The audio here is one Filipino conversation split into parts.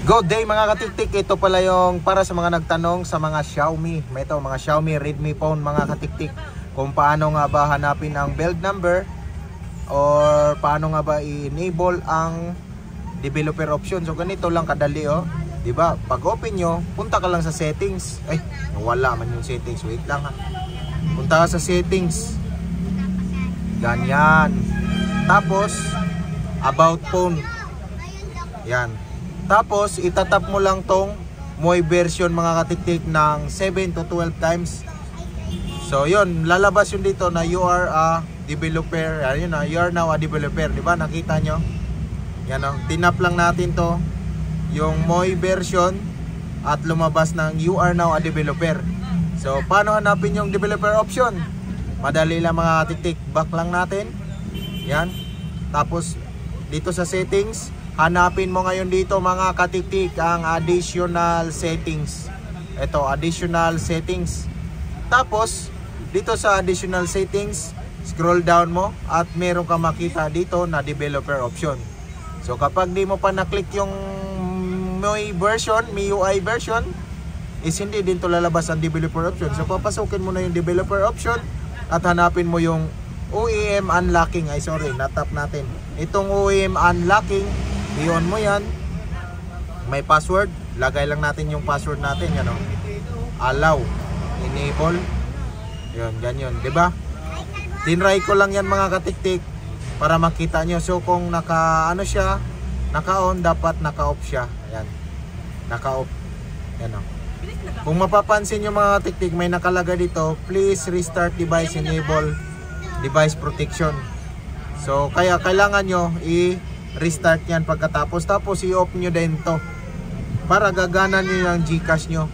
Good day mga katiktik, ito pala yung para sa mga nagtanong sa mga Xiaomi. Ito mga Xiaomi Redmi phone mga katiktik, kung paano nga ba hanapin ang build number or paano nga ba i-enable ang developer option. So ganito lang kadali oh. 'Di ba? Pag open nyo, punta ka lang sa settings. Ay, nawala man yung settings. Wait lang ha. Punta ka sa settings. Ganyan. Tapos about phone. Yan. Tapos itatap mo lang tong MOI version mga katiktik ng 7 to 12 times. So yun, lalabas yun dito na you are a developer. Ayun na, you are now a developer, di ba? Nakita nyo? Yan o, tinap lang natin to yung MOI version at lumabas ng you are now a developer. So paano hanapin yung developer option? Madali lang mga katiktik, back lang natin. Yan. Tapos dito sa settings, hanapin mo ngayon dito mga katiktik ang additional settings. Ito, additional settings. Tapos dito sa additional settings, scroll down mo at meron ka makita dito na developer option. So kapag di mo pa na-click yung MIUI version, is hindi din to lalabas ang developer option. So papasukin mo na yung developer option at hanapin mo yung OEM unlocking. Ay sorry, natap natin. Itong OEM unlocking, i-on mo yan. May password, lagay lang natin yung password natin, ano? Allow, enable. Yun, ganyan, 'di ba? Tinry ko lang yan mga katiktik para makita nyo. So kung naka-ano siya, naka-on, dapat naka-off siya. Ayan. Naka-off. Yan o. Kung mapapansin nyo mga katiktik, may nakalagay dito, please restart device, enable device protection. So kaya kailangan nyo i-restart yan pagkatapos. Tapos i-off nyo din to para gagana nyo yung Gcash nyo.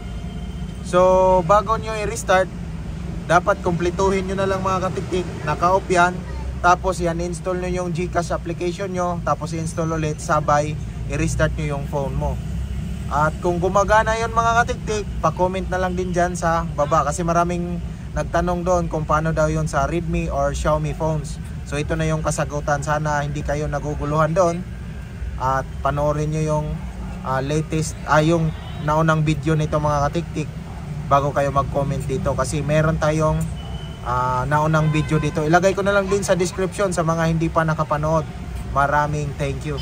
So bago nyo i-restart, dapat kumpletuhin nyo na lang mga katiktik. Naka-off yan. Tapos yan, install nyo yung Gcash application nyo. Tapos i-install ulit, sabay i-restart nyo yung phone mo. At kung gumagana yon mga katiktik, pa-comment na lang din dyan sa baba. Kasi maraming nagtanong doon kung paano daw yon sa Redmi or Xiaomi phones. So ito na yung kasagutan. Sana hindi kayo naguguluhan doon. At panoorin nyo yung yung naunang video nito mga katiktik bago kayo mag-comment dito. Kasi meron tayong naunang video dito. Ilagay ko na lang din sa description sa mga hindi pa nakapanood. Maraming thank you.